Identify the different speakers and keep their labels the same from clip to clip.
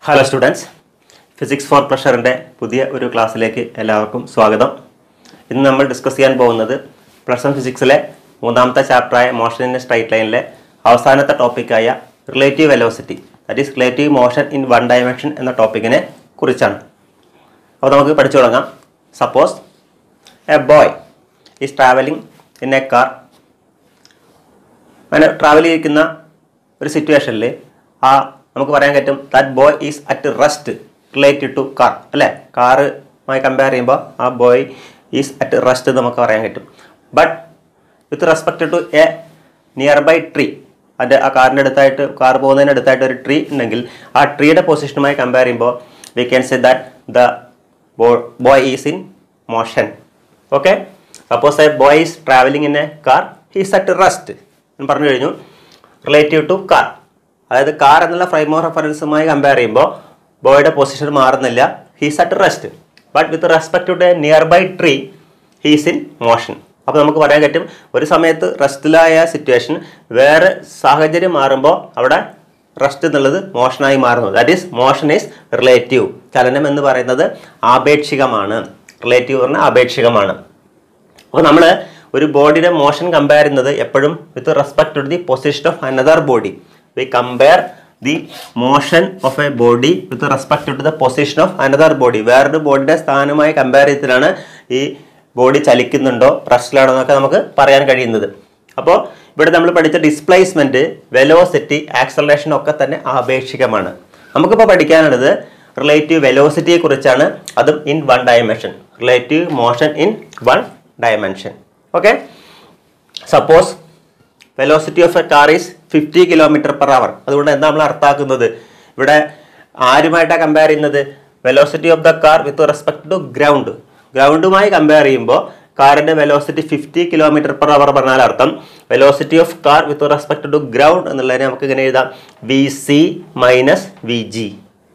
Speaker 1: Hello students, physics four പ്ലഷറിൻ്റെ പുതിയ ഒരു ക്ലാസ്സിലേക്ക് എല്ലാവർക്കും സ്വാഗതം. ഇന്ന് നമ്മൾ ഡിസ്കസ് ചെയ്യാൻ പോകുന്നത് പ്ലസ് വൺ ഫിസിക്സിലെ മൂന്നാമത്തെ ചാപ്റ്ററായ മോഷൻ ഇൻ സ്ട്രൈറ്റ് ലൈനിലെ അവസാനത്തെ ടോപ്പിക്കായ relative velocity, that is relative motion in one dimension എന്ന ടോപ്പിക്കിനെ കുറിച്ചാണ്. അപ്പോൾ നമുക്ക് പഠിച്ചു തുടങ്ങാം. Suppose a boy is travelling in a car. അങ്ങനെ ട്രാവൽ ചെയ്യിക്കുന്ന ഒരു സിറ്റുവേഷനിൽ നമുക്ക് പറയാൻ പറ്റും that boy is at rest related to car, അല്ലേ? കാറുമായി കമ്പയർ ചെയ്യുമ്പോൾ ആ ബോയ് ഈസ് അറ്റ് റെസ്റ്റ് എന്ന് നമുക്ക് പറയാൻ പറ്റും. But with respect to a nearby tree, ആ കാറിൻ്റെ അടുത്തായിട്ട്, കാർ പോകുന്നതിന് അടുത്തായിട്ട് ഒരു ട്രീ ഉണ്ടെങ്കിൽ ആ ട്രീയുടെ പൊസിഷനുമായി കമ്പയർ ചെയ്യുമ്പോൾ we can say that the boy is in motion. Okay, suppose a boy is travelling in a car, he's at rest എന്ന് പറഞ്ഞു കഴിഞ്ഞു. റിലേറ്റീവ് ടു കാർ, അതായത് കാർ എന്നുള്ള ഫ്രെയിം ഓഫ് റെഫറൻസുമായി കമ്പയർ ചെയ്യുമ്പോൾ ബോയുടെ പൊസിഷൻ മാറുന്നില്ല, he's at rest. But with respect to a nearby tree he's in motion. അപ്പോൾ നമുക്ക് പറയാൻ പറ്റും ഒരു സമയത്ത് റെസ്റ്റിലായ സിറ്റുവേഷൻ വേറെ സാഹചര്യം മാറുമ്പോൾ അവിടെ റെസ്റ്റ് എന്നുള്ളത് മോഷനായി മാറുന്നു. That is motion is relative. ചലനം എന്ന് പറയുന്നത് ആപേക്ഷികമാണ്. റിലേറ്റീവ് പറഞ്ഞാൽ ആപേക്ഷികമാണ്. അപ്പോൾ നമ്മൾ ഒരു ബോഡിയുടെ മോഷൻ കമ്പയർ ചെയ്യുന്നത് എപ്പോഴും with respect to the position of another body. We compare the motion of a body with respect to the position of another body. വേറൊരു ബോഡിയുടെ സ്ഥാനമായി കമ്പയർ ചെയ്തിട്ടാണ് ഈ ബോഡി ചലിക്കുന്നുണ്ടോ റെസ്റ്റിലാണോ എന്നൊക്കെ നമുക്ക് പറയാൻ കഴിയുന്നത്. അപ്പോൾ ഇവിടെ നമ്മൾ പഠിച്ച ഡിസ്പ്ലേസ്മെന്റ്, വെലോസിറ്റി, ആക്സലറേഷൻ ഒക്കെ തന്നെ ആപേക്ഷികമാണ്. നമുക്കിപ്പോൾ പഠിക്കാനുള്ളത് റിലേറ്റീവ് വെലോസിറ്റിയെ കുറിച്ചാണ്, അതും in one dimension. Relative motion in one dimension. Okay, suppose velocity of a car is 50 km/h. അതുകൊണ്ട് എന്താ നമ്മൾ അർത്ഥാക്കുന്നത്? ഇവിടെ ആരുമായിട്ടാണ് കമ്പയർ ചെയ്യുന്നത്? Velocity of the car with respect to ground. ഗ്രൗണ്ടുമായി കമ്പയർ ചെയ്യുമ്പോൾ കാറിന്റെ വെലോസിറ്റി 50 km/h പറഞ്ഞാൽ അർത്ഥം velocity of car with respect to ground എന്നുള്ളതിനെ നമുക്ക് ഇങ്ങനെ എഴുതാം, VC minus VG.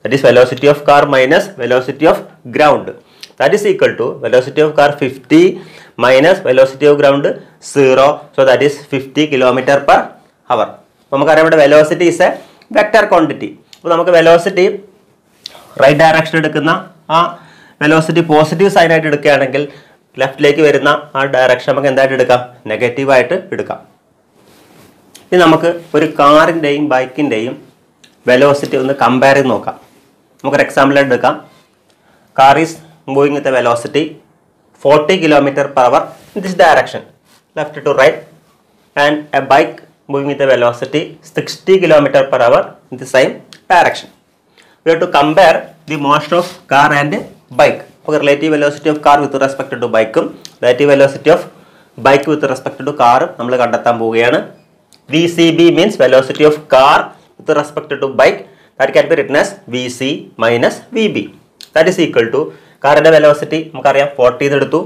Speaker 1: That is velocity of car minus velocity of ground. That is equal to velocity of car 50 minus velocity of ground 0. So that is 50 km/h. അപ്പോൾ നമുക്കറിയാം ഇവിടെ velocity is A vector quantity. അപ്പോൾ നമുക്ക് velocity right direction എടുക്കുന്ന ആ velocity positive sign ആയിട്ട് എടുക്കുകയാണെങ്കിൽ ലെഫ്റ്റിലേക്ക് വരുന്ന ആ ഡയറക്ഷൻ നമുക്ക് എന്തായിട്ട് എടുക്കാം? നെഗറ്റീവായിട്ട് എടുക്കാം. ഇനി നമുക്ക് ഒരു കാറിൻ്റെയും ബൈക്കിൻ്റെയും വെലോസിറ്റി ഒന്ന് കമ്പയർ ചെയ്ത് നോക്കാം. നമുക്കൊരു എക്സാമ്പിൾ എടുക്കാം. Car is moving with a velocity 40 km/h in this direction, left to right, and a bike moving with a velocity 60 km/h in the same direction. We have to compare the motion of car and bike. Okay, relative velocity of car with respect to bike, relative velocity of bike with respect to car നമ്മൾ കണ്ടെത്താൻ പോവുകയാണ്. VCB means velocity of car with respect to bike. That can be written as VC minus VB. That is equal to കാറിന്റെ velocity നമുക്കറിയാം 40 എടുത്തു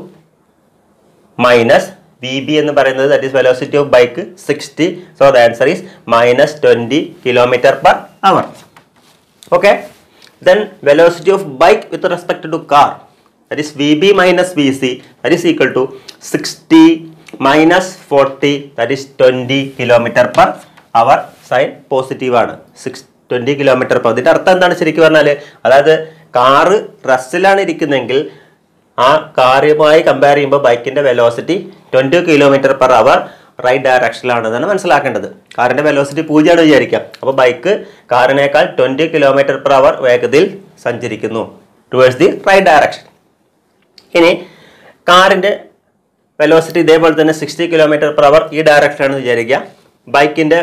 Speaker 1: minus VB എന്ന് പറയുന്നത് that is velocity of bike 60. So the answer is minus 20 km/h. Okay, then velocity of bike with respect to car that is VB minus VC that is equal to 60 minus 40 that is 20 km/h. Sign positive ആണ്, 20 km/h. ഇതിന്റെ അർത്ഥം എന്താണ് ശരിക്കും പറഞ്ഞാൽ? അതായത് car റെസ്റ്റിലാണ് ഇരിക്കുന്നതെങ്കിൽ ആ കാറുമായി compare ചെയ്യുമ്പോൾ ബൈക്കിന്റെ വെലോസിറ്റി 20 km/h റൈറ്റ് ഡയറക്ഷനിലാണെന്നാണ് മനസ്സിലാക്കേണ്ടത്. കാറിന്റെ വെലോസിറ്റി 0 വിചാരിക്കാം. അപ്പോൾ ബൈക്ക് കാറിനേക്കാൾ 20 km/h വേഗതയിൽ സഞ്ചരിക്കുന്നു ടുവേഴ്സ് ദി റൈറ്റ് ഡയറക്ഷൻ. ഇനി കാറിന്റെ വെലോസിറ്റി ഇതേപോലെ തന്നെ 60 km/h ഈ ഡയറക്ഷനാണെന്ന് വിചാരിക്കുക. ബൈക്കിന്റെ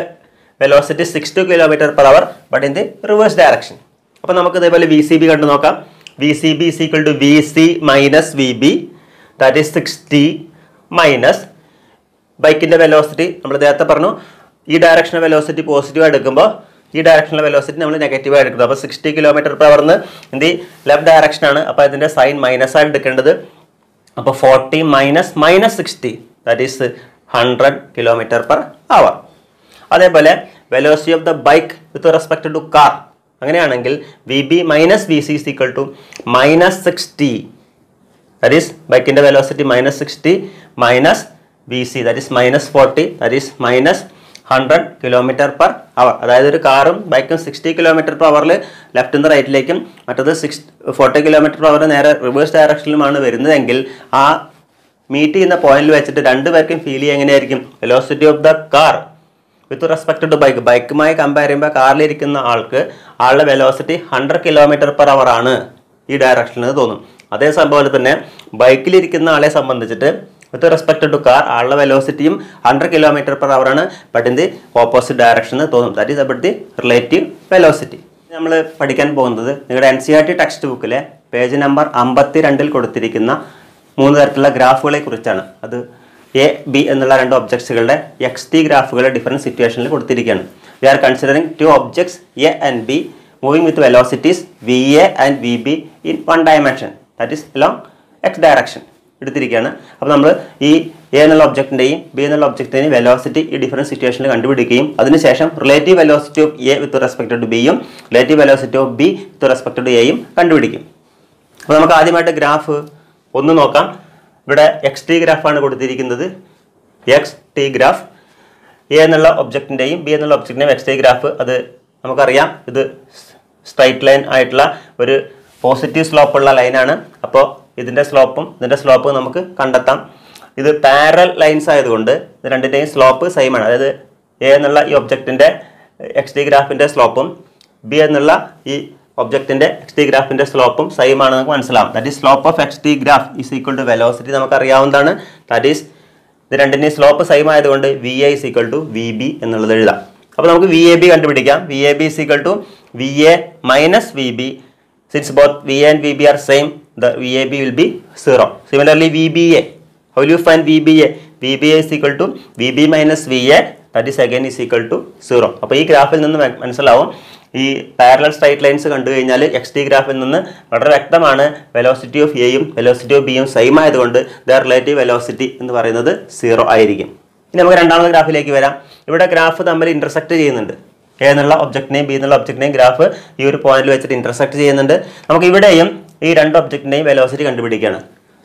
Speaker 1: velocity 60 km/h but in the reverse direction. അപ്പോൾ നമുക്ക് ഇതേപോലെ VCB കണ്ടു നോക്കാം. VCB is equal to VC minus VB, that is 60 minus ബൈക്കിന്റെ വെലോസിറ്റി നമ്മൾ നേരത്തെ പറഞ്ഞു ഈ ഡയറക്ഷണൽ വെലോസിറ്റി പോസിറ്റീവ് എടുക്കുമ്പോൾ ഈ ഡയറക്ഷണൽ വെലോസിറ്റി നമ്മൾ നെഗറ്റീവായി എടുക്കുന്നത്. അപ്പോൾ 60 km/h in the left direction ആണ്. അപ്പോൾ ഇതിന്റെ സൈൻ മൈനസ് ആയിട്ട് എടുക്കേണ്ടത്. അപ്പോൾ 40 minus minus 60 that is 100 km/h. അതേപോലെ velocity of the bike with respect to car അങ്ങനെയാണെങ്കിൽ VB minus VC is equal to minus 60. That is ബൈക്കിന്റെ velocity minus 60 minus VC that is minus 40 that is minus 100 km/h. അതായത് ഒരു കാറും ബൈക്കും 60 km/h left നിന്ന് റൈറ്റിലേക്കും മറ്റത് 40 km/h നേരെ reverse ഡയറക്ഷനിലുമാണ് വരുന്നതെങ്കിൽ ആ മീറ്റ് ചെയ്യുന്ന പോയിന്റിൽ വെച്ചിട്ട് രണ്ടുപേർക്കും ഫീൽ ചെയ്യുക എങ്ങനെയായിരിക്കും? Velocity of the car with respect to bike, ബൈക്കുമായി കമ്പയർ ചെയ്യുമ്പോൾ കാറിലിരിക്കുന്ന ആളുടെ വെലോസിറ്റി 100 km/h ആണ് ഈ ഡയറക്ഷനിൽ തോന്നും. അതേ സംഭവം തന്നെ ബൈക്കിലിരിക്കുന്ന ആളെ സംബന്ധിച്ചിട്ട് വിത്ത് റെസ്പെക്ട് ടു കാർ ആളുടെ വെലോസിറ്റിയും 100 km/h ആണ്, ബട്ട് ഇൻ ദി ഓപ്പോസിറ്റ് ഡയറക്ഷനിൽ തോന്നും. That is about the relative velocity. നമ്മൾ പഠിക്കാൻ പോകുന്നത് നിങ്ങളുടെ NCERT ടെക്സ്റ്റ് ബുക്കിലെ പേജ് നമ്പർ 52 കൊടുത്തിരിക്കുന്ന 3 തരത്തിലുള്ള ഗ്രാഫുകളെ കുറിച്ചാണ്. അത് എ ബി എന്നുള്ള 2 ഒബ്ജക്ട്സുകളുടെ XT ഗ്രാഫുകൾ ഡിഫറെൻറ്റ് സിറ്റുവേഷനിൽ കൊടുത്തിരിക്കുകയാണ്. We are considering 2 objects A and B moving with velocities VA and VB in 1 dimension, that is along X direction എടുത്തിരിക്കുകയാണ്. അപ്പോൾ നമ്മൾ ഈ എ എന്നുള്ള ഒബ്ജക്റ്റിൻ്റെയും ബി എന്നുള്ള ഒബ്ജക്റ്റിൻ്റെയും വെലോസിറ്റി ഈ ഡിഫറെൻറ്റ് സിറ്റുവേഷനിൽ കണ്ടുപിടിക്കുകയും അതിനുശേഷം relative velocity of A with respect to ബിയും relative velocity of B with respect to എയും കണ്ടുപിടിക്കും. അപ്പോൾ നമുക്ക് ആദ്യമായിട്ട് ഗ്രാഫ് ഒന്ന് നോക്കാം. ഇവിടെ XT ഗ്രാഫാണ് കൊടുത്തിരിക്കുന്നത്. XT ഗ്രാഫ് എ എന്നുള്ള ഒബ്ജക്റ്റിൻ്റെയും ബി എന്നുള്ള ഒബ്ജക്റ്റിൻ്റെയും XT ഗ്രാഫ് അത് നമുക്കറിയാം. ഇത് സ്ട്രൈറ്റ് ലൈൻ ആയിട്ടുള്ള ഒരു പോസിറ്റീവ് സ്ലോപ്പുള്ള ലൈനാണ്. അപ്പോൾ ഇതിൻ്റെ സ്ലോപ്പും നമുക്ക് കണ്ടെത്താം. ഇത് പാരൽ ലൈൻസ് ആയതുകൊണ്ട് ഇത് രണ്ടിൻ്റെയും സ്ലോപ്പ് സെയിം ആണ്. അതായത് എ എന്നുള്ള ഈ ഒബ്ജക്റ്റിൻ്റെ XT ഗ്രാഫിൻ്റെ സ്ലോപ്പും ബി എന്നുള്ള ഈ ഒബ്ജക്റ്റിൻ്റെ XT ഗ്രാഫിൻ്റെ സ്ലോപ്പും സെയിം ആണ് നമുക്ക് മനസ്സിലാവും. That is slope of XT graph is equal to velocity നമുക്കറിയാവുന്നതാണ്. ദാറ്റ് ഈസ് ഇത് രണ്ടിൻ്റെയും സ്ലോപ്പ് സെയിം ആയതുകൊണ്ട് VA is equal to VB എന്നുള്ളത് എഴുതാം. അപ്പോൾ നമുക്ക് VAB കണ്ടുപിടിക്കാം. VAB is equal to VA minus VB. Since both VA and VB are same, the VAB will be 0. Similarly, VBA. How will you find VBA? VBA is equal to VB minus VA. That is again is equal to 0. അപ്പോൾ ഈ ഗ്രാഫിൽ നിന്ന് മനസ്സിലാവും ഈ parallel straight lines കണ്ടു കഴിഞ്ഞാൽ XT ഗ്രാഫിൽ നിന്ന് വളരെ വ്യക്തമാണ് വെലോസിറ്റി ഓഫ് എയും വെലോസിറ്റി ഓഫ് ബിയും സെയിം ആയതുകൊണ്ട് ദ റിലേറ്റീവ് വെലോസിറ്റി എന്ന് പറയുന്നത് 0 ആയിരിക്കും. ഇനി നമുക്ക് രണ്ടാമത്തെ ഗ്രാഫിലേക്ക് വരാം. ഇവിടെ ഗ്രാഫ് തമ്മിൽ ഇന്റർസെക്ട് ചെയ്യുന്നുണ്ട്. എ എന്നുള്ള ഒബ്ജക്റ്റിനെയും ബി എന്നുള്ള ഒബ്ജക്റ്റിനെയും ഗ്രാഫ് ഈ ഒരു പോയിന്റിൽ വെച്ചിട്ട് ഇന്റർസെക്ട് ചെയ്യുന്നുണ്ട്. നമുക്ക് ഇവിടെയും ഈ 2 ഒബ്ജക്റ്റിൻ്റെയും വെലോസിറ്റി കണ്ടുപിടിക്കുകയാണ്.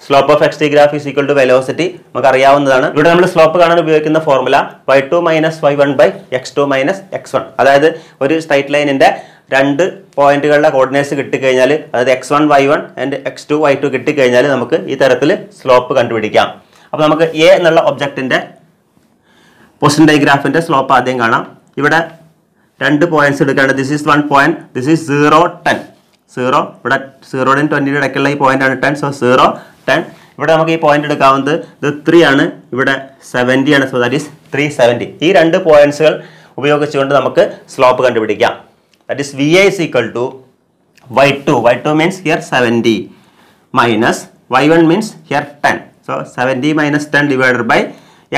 Speaker 1: Slope of XT graph is equal to velocity നമുക്ക് അറിയാവുന്നതാണ്. ഇവിടെ നമ്മൾ സ്ലോപ്പ് കാണാൻ ഉപയോഗിക്കുന്ന formula y2 minus y1 by x2 minus x1. അതായത് ഒരു സ്ട്രൈറ്റ് ലൈനിന്റെ 2 പോയിന്റുകളുടെ കോർഡിനേറ്റ്സ് കിട്ടിക്കഴിഞ്ഞാൽ അതായത് x1 y1 and x2 y2 കിട്ടിക്കഴിഞ്ഞാൽ നമുക്ക് ഈ തരത്തിൽ സ്ലോപ്പ് കണ്ടുപിടിക്കാം. അപ്പോൾ നമുക്ക് എ എന്നുള്ള ഒബ്ജക്റ്റിന്റെ പൊസിഷൻ ഡയഗ്രാഫിന്റെ സ്ലോപ്പ് ആദ്യം കാണാം. ഇവിടെ 2 പോയിന്റ്സ് എടുക്കേണ്ടത്. This is 1 point, this is 0 10. 0 ഇവിടെ 0 20 ഇടയ്ക്കുള്ള ഈ പോയിന്റ് ആണ് 10. സോ 0 10. ഇവിടെ നമുക്ക് ഈ പോയിന്റ് എടുക്കാവുന്നത് ഇത് 3 ആണ്, ഇവിടെ 70 ആണ്. So that is 370. ഈ 2 പോയിന്റ്സുകൾ ഉപയോഗിച്ചുകൊണ്ട് നമുക്ക് സ്ലോപ്പ് കണ്ടുപിടിക്കാം. That is VA is equal to y2. y2 means here 70 minus y1 means here 10. So 70 minus 10 divided by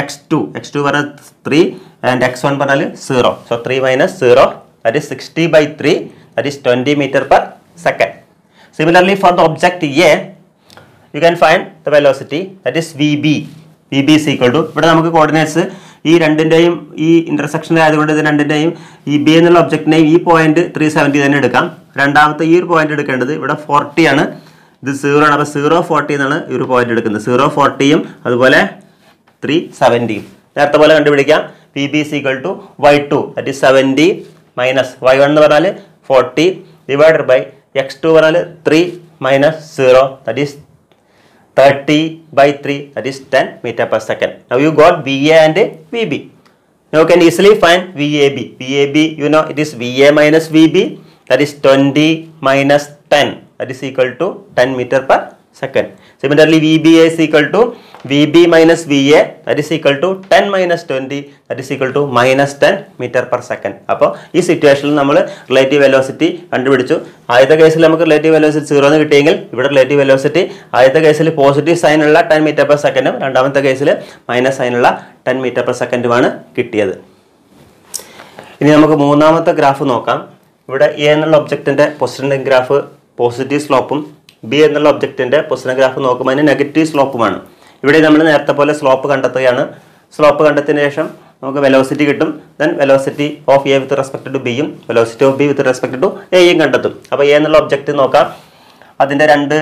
Speaker 1: x2. x2 പറഞ്ഞാൽ 3 and x1 പറഞ്ഞാൽ 0. So 3 minus 0, that is 60 by 3, that is 20 meter per second. Similarly for the object A, you can find the velocity, that is VB. VB is equal to, ഇവിടെ നമുക്ക് coordinates ഈ രണ്ടിൻ്റെയും ഈ ഇന്റർസെക്ഷനിൽ ആയതുകൊണ്ട് ഇത് രണ്ടിൻ്റെയും ഈ ബി എന്നുള്ള ഒബ്ജക്റ്റിനെയും ഈ പോയിന്റ് 370 തന്നെ എടുക്കാം. രണ്ടാമത്തെ ഈ ഒരു പോയിന്റ് എടുക്കേണ്ടത് ഇവിടെ 40 ആണ്, ഇത് 0 ആണ്. അപ്പോൾ 040 എന്നാണ് ഈ ഒരു പോയിന്റ് എടുക്കുന്നത്. 040യും അതുപോലെ 370. നേരത്തെ പോലെ കണ്ടുപിടിക്കാം. VB is equal to y2, that is 70 minus y1 എന്ന് പറഞ്ഞാൽ 40 divided by x2 പറഞ്ഞാൽ 3 minus 0, that is 30 by 3, that is 10 meter per second. Now you got VA and VB. Now you can easily find VAB. VAB, you know, it is VA minus VB, that is 20 minus 10, that is equal to 10 meter per second. Similarly, VBA is equal to VB minus VA, that is equal to 10 minus 20, that is equal to minus 10 meter per second. അപ്പോൾ ഈ സിറ്റുവേഷനിൽ നമ്മൾ relative velocity കണ്ടുപിടിച്ചു. ആദ്യത്തെ കേസിൽ നമുക്ക് relative velocity 0 എന്ന് കിട്ടിയെങ്കിൽ ഇവിടെ റിലേറ്റീവ് വെലോസിറ്റി ആദ്യത്തെ കേസിൽ പോസിറ്റീവ് സൈനുള്ള 10 മീറ്റർ പെർ സെക്കൻഡും രണ്ടാമത്തെ കേസിൽ മൈനസ് സൈനുള്ള 10 മീറ്റർ പെർ സെക്കൻഡുമാണ് കിട്ടിയത്. ഇനി നമുക്ക് മൂന്നാമത്തെ ഗ്രാഫ് നോക്കാം. ഇവിടെ എ എന്നുള്ള ഒബ്ജക്റ്റിന്റെ പൊസിഷൻ ഗ്രാഫ് പോസിറ്റീവ് സ്ലോപ്പും ബി എന്നുള്ള ഒബ്ജക്റ്റിന്റെ പൊസിഷൻ ഗ്രാഫ് നോക്കുമ്പോൾ അതിന് നെഗറ്റീവ് സ്ലോപ്പുമാണ്. ഇവിടെ നമ്മൾ നേരത്തെ പോലെ സ്ലോപ്പ് കണ്ടെത്തുകയാണ്. സ്ലോപ്പ് കണ്ടെത്തിയതിനു ശേഷം നമുക്ക് വെലോസിറ്റി കിട്ടും. Then velocity of A with respect to ബിയും velocity of B with respect to എയും കണ്ടെത്തും. അപ്പോൾ എ എന്നുള്ള ഒബ്ജക്റ്റ് നോക്കാം. അതിൻ്റെ 2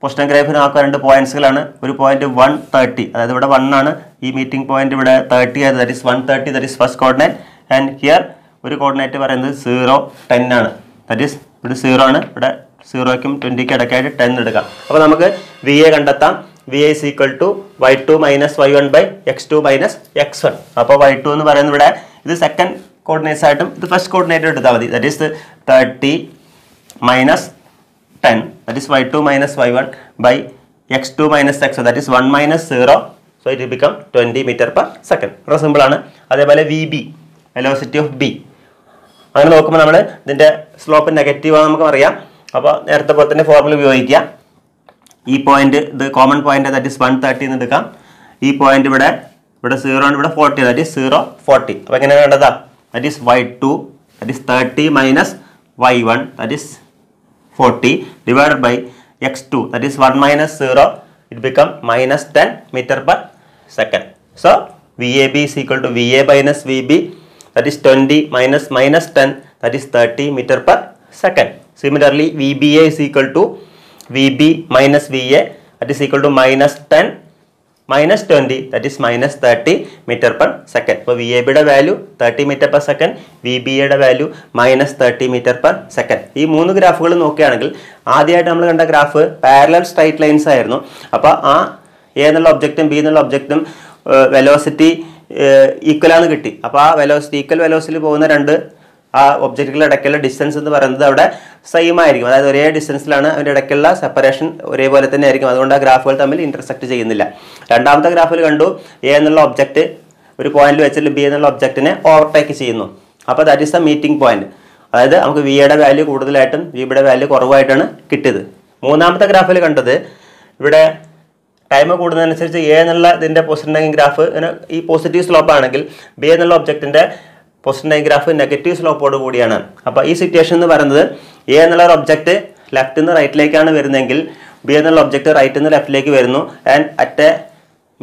Speaker 1: പൊസിഷൻ ഗ്രാഫിൽ നോക്കുക 2 പോയിന്റ്സുകളാണ്. ഒരു പോയിന്റ് 130, അതായത് ഇവിടെ 1 ആണ്. ഈ മീറ്റിംഗ് പോയിന്റ് ഇവിടെ 30 ആണ്, that is 130, that is first coordinate. And here ഒരു കോർഡിനേറ്റ് പറയുന്നത് 0, 10 ആണ്. ദാറ്റ് ഈസ് ഇവിടെ 0 ആണ്, ഇവിടെ 0ക്കും 20ക്കും ഇടയ്ക്കായിട്ട് 10 എടുക്കാം. അപ്പോൾ നമുക്ക് വി എ കണ്ടെത്താം. V A is equal to y2 minus y1 by x2 minus x1. അപ്പോൾ y2 എന്ന് പറയുന്നത് ഇവിടെ ഇത് സെക്കൻഡ് കോർഡിനേറ്റ്സ് ആയിട്ടും ഇത് ഫസ്റ്റ് കോർഡിനേറ്റ് എടുത്താൽ മതി. That is 30 minus 10, that is y2 minus y1 by x2 minus x1, that is 1 minus 0, so it will become 20 meter per second. വളരെ സിമ്പിൾ ആണ്. അതേപോലെ V B, velocity of B, അങ്ങനെ നോക്കുമ്പോൾ നമ്മൾ ഇതിൻ്റെ സ്ലോപ്പ് നെഗറ്റീവ് ആണ് നമുക്ക് അറിയാം. അപ്പോൾ നേരത്തെ പോലെ തന്നെ ഫോർമുല ഉപയോഗിക്കുക. ഈ പോയിന്റ് ഇത് കോമൺ പോയിന്റ്, ദാറ്റ് ഈസ് 130 എന്ന് എടുക്കാം. ഈ പോയിന്റ് ഇവിടെ 0 ആണ്, ഇവിടെ 40, ദാറ്റ് ഈസ് 0, 40. അപ്പോൾ എങ്ങനെ വേണ്ടതാ, that is y2, that is 30 minus y1, that is 40 divided by x2, that is 1 minus 0, it become minus 10 meter per second. So VAB is equal to VA minus VB, that is 20 minus minus 10, that is 30 meter per second. Similarly VBA is equal to VB minus VA, that is equal to minus 10 minus 20, that is minus 30 meter per second. അപ്പോൾ V A ബിയുടെ value 30 meter per second, V B എയുടെ value minus 30 meter per second. ഈ 3 ഗ്രാഫുകൾ നോക്കുകയാണെങ്കിൽ ആദ്യമായിട്ട് നമ്മൾ കണ്ട graph parallel straight lines ആയിരുന്നു. അപ്പോൾ ആ എ എന്നുള്ള ഒബ്ജക്റ്റും ബി എന്നുള്ള ഒബ്ജക്റ്റും വെലോസിറ്റി ഈക്വലാണ് കിട്ടി. അപ്പോൾ ആ വെലോസിറ്റി ഈക്വൽ വെലോസിറ്റിയിൽ പോകുന്ന രണ്ട് ആ ഒബ്ജക്റ്റുകളുടെ ഇടയ്ക്കുള്ള ഡിസ്റ്റൻസ് എന്ന് പറയുന്നത് അവിടെ സെയിം ആയിരിക്കും. അതായത് ഒരേ ഡിസ്റ്റൻസിലാണ് അതിൻ്റെ ഇടയ്ക്കുള്ള സെപ്പറേഷൻ ഒരേപോലെ തന്നെ ആയിരിക്കും. അതുകൊണ്ട് ആ ഗ്രാഫുകൾ തമ്മിൽ ഇന്റർസെക്ട് ചെയ്യുന്നില്ല. രണ്ടാമത്തെ ഗ്രാഫിൽ കണ്ടു എ എന്നുള്ള ഒബ്ജക്റ്റ് ഒരു പോയിന്റിൽ വെച്ചിട്ട് ബി എന്നുള്ള ഒബ്ജക്റ്റിനെ ഓവർടേക്ക് ചെയ്യുന്നു. അപ്പോൾ that is the meeting point. അതായത് നമുക്ക് വിയുടെ വാല്യൂ കൂടുതലായിട്ടും വിയുടെ വാല്യൂ കുറവായിട്ടാണ് കിട്ടിയത്. മൂന്നാമത്തെ ഗ്രാഫിൽ കണ്ടത് ഇവിടെ ടൈം കൂടുന്നതനുസരിച്ച് എ എന്നുള്ള ഇതിൻ്റെ പൊസിഷൻ ഗ്രാഫ് ഇങ്ങനെ ഈ പോസിറ്റീവ് സ്ലോപ്പ് ആണെങ്കിൽ ബി എന്നുള്ള ഒബ്ജക്റ്റിൻ്റെ പൊസിഷൻ ഗ്രാഫ് നെഗറ്റീവ് സ്ലോപ്പോട് കൂടിയാണ്. അപ്പോൾ ഈ സിറ്റുവേഷൻ എന്ന് പറയുന്നത് എ എന്നുള്ള ഒരു ഒബ്ജക്റ്റ് ലെഫ്റ്റിൽ നിന്ന് റൈറ്റിലേക്കാണ് വരുന്നതെങ്കിൽ ബി എന്നുള്ള ഒബ്ജക്റ്റ് റൈറ്റിൽ നിന്ന് ലെഫ്റ്റിലേക്ക് വരുന്നു. And at A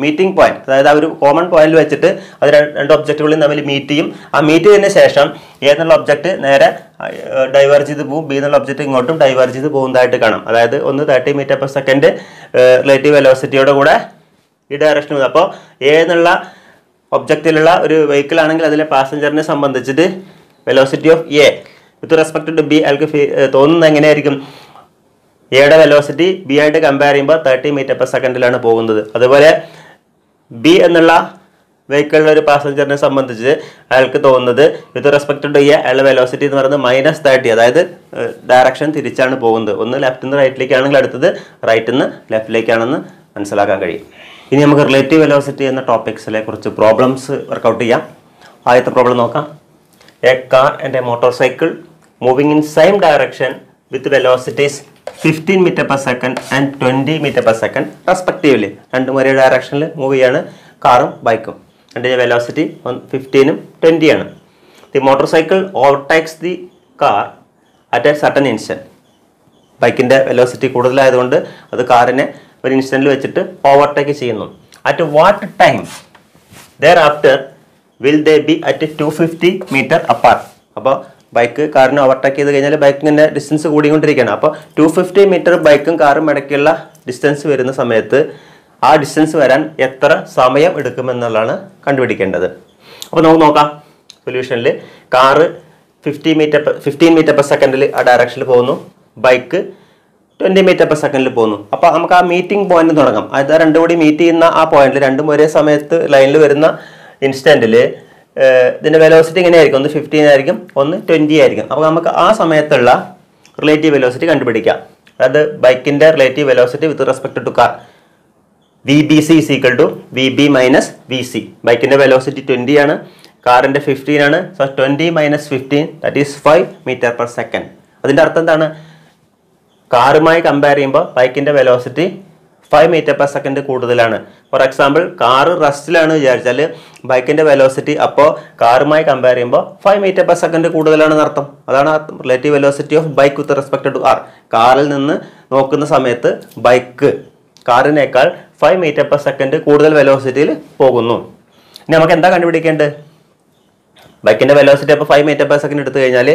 Speaker 1: meeting point, അതായത് ആ ഒരു കോമൺ പോയിന്റിൽ വെച്ചിട്ട് അത് രണ്ട് ഒബ്ജക്റ്റുകളും തമ്മിൽ മീറ്റ് ചെയ്യും. ആ മീറ്റ് ചെയ്തതിന് ശേഷം എ എന്നുള്ള ഒബ്ജക്റ്റ് നേരെ ഡൈവേർജ് ചെയ്ത് പോകും, ബി എന്നുള്ള ഒബ്ജക്റ്റ് ഇങ്ങോട്ടും ഡൈവേർജ് ചെയ്ത് പോകുന്നതായിട്ട് കാണാം. അതായത് ഒന്ന് 30 meter per second റിലേറ്റീവ് വെലോസിറ്റിയോടെ കൂടെ ഈ ഡയറക്ഷനിൽ പോകും. അപ്പോൾ എ എന്നുള്ള ഒബ്ജക്റ്റിലുള്ള ഒരു വെഹിക്കിൾ ആണെങ്കിൽ അതിലെ പാസഞ്ചറിനെ സംബന്ധിച്ചിട്ട് velocity of A with respect to B അയാൾക്ക് തോന്നുന്നത് എങ്ങനെയായിരിക്കും, എയുടെ വെലോസിറ്റി ബി ആയിട്ട് കമ്പയർ ചെയ്യുമ്പോൾ 30 meter per second പോകുന്നത്. അതുപോലെ ബി എന്നുള്ള വെഹിക്കിളിലെ ഒരു പാസഞ്ചറിനെ സംബന്ധിച്ച് അയാൾക്ക് തോന്നുന്നത് വിത്ത് റെസ്പെക്ട് ടു എ അയാളുടെ വെലോസിറ്റി എന്ന് പറയുന്നത് -30, അതായത് ഡയറക്ഷൻ തിരിച്ചാണ് പോകുന്നത്. ഒന്ന് ലെഫ്റ്റിൽ നിന്ന് റൈറ്റിലേക്കാണെങ്കിൽ അടുത്തത് റൈറ്റിൽ നിന്ന് ലെഫ്റ്റിലേക്കാണെന്ന് മനസ്സിലാക്കാൻ കഴിയും. ഇനി നമുക്ക് റിലേറ്റീവ് വെലോസിറ്റി എന്ന ടോപ്പിക്സിലെ കുറച്ച് പ്രോബ്ലംസ് വർക്കൗട്ട് ചെയ്യാം. ആദ്യത്തെ പ്രോബ്ലം നോക്കാം. A car and a motorcycle moving in same direction with velocities 15 meter per second and 20 meter per second respectively. രണ്ടും ഒരേ ഡയറക്ഷനിൽ മൂവ് ചെയ്യാണ് കാറും ബൈക്കും. രണ്ടിൻ്റെ വെലോസിറ്റി 15ഉം 20ആണ്. The motorcycle overtakes the car at a certain instant. ബൈക്കിൻ്റെ വെലോസിറ്റി കൂടുതലായതുകൊണ്ട് അത് കാറിനെ ഒരു ഇൻസ്റ്റന്റിൽ വെച്ചിട്ട് ഓവർടേക്ക് ചെയ്യുന്നു. At what time thereafter will they be at 250 meter apart. അപ്പോൾ ബൈക്ക് കാറിനെ ഓവർടേക്ക് ചെയ്ത് കഴിഞ്ഞാൽ ബൈക്കിൻ്റെ ഡിസ്റ്റൻസ് കൂടിക്കൊണ്ടിരിക്കുകയാണ്. അപ്പോൾ 250 meter ബൈക്കും കാറും ഇടയ്ക്കുള്ള ഡിസ്റ്റൻസ് വരുന്ന സമയത്ത് ആ ഡിസ്റ്റൻസ് വരാൻ എത്ര സമയം എടുക്കുമെന്നുള്ളതാണ് കണ്ടുപിടിക്കേണ്ടത്. അപ്പോൾ നമുക്ക് നോക്കാം. സൊല്യൂഷനിൽ കാറ് 15 meter per second ആ ഡയറക്ഷനിൽ പോകുന്നു, ബൈക്ക് 20 meter per second പോകുന്നു. അപ്പോൾ നമുക്ക് ആ മീറ്റിംഗ് പോയിന്റ് തുടങ്ങാം. അതായത് രണ്ടും കൂടി മീറ്റ് ചെയ്യുന്ന ആ പോയിന്റിൽ രണ്ടും ഒരേ സമയത്ത് ലൈനിൽ വരുന്ന ഇൻസ്റ്റന്റിൽ ഇതിൻ്റെ വെലോസിറ്റി എങ്ങനെയായിരിക്കും, ഒന്ന് 15 ആയിരിക്കും, ഒന്ന് 20 ആയിരിക്കും. അപ്പോൾ നമുക്ക് ആ സമയത്തുള്ള റിലേറ്റീവ് വെലോസിറ്റി കണ്ടുപിടിക്കാം. അതായത് ബൈക്കിൻ്റെ relative velocity with respect to car V B C is equal to V B minus V C. ബൈക്കിൻ്റെ വെലോസിറ്റി 20 ആണ്, കാറിൻ്റെ 15 ആണ്. So 20 minus 15 that is 5 meter per second. അതിൻ്റെ അർത്ഥം എന്താണ്, കാറുമായി കമ്പയർ ചെയ്യുമ്പോൾ ബൈക്കിൻ്റെ വെലോസിറ്റി 5 meter per second കൂടുതലാണ്. ഫോർ എക്സാമ്പിൾ കാറ് റസ്റ്റിലാണ് വിചാരിച്ചാൽ ബൈക്കിൻ്റെ വെലോസിറ്റി അപ്പോൾ കാറുമായി കമ്പയർ ചെയ്യുമ്പോൾ 5 meter per second കൂടുതലാണെന്ന് അർത്ഥം. അതാണ് അർത്ഥം relative velocity of bike with respect to car. കാറിൽ നിന്ന് നോക്കുന്ന സമയത്ത് ബൈക്ക് കാറിനേക്കാൾ 5 meter per second കൂടുതൽ വെലോസിറ്റിയിൽ പോകുന്നു. ഇനി നമുക്ക് എന്താ കണ്ടുപിടിക്കേണ്ടത്, ബൈക്കിൻ്റെ വെലോസിറ്റി അപ്പോൾ 5 meter per second എടുത്തു കഴിഞ്ഞാൽ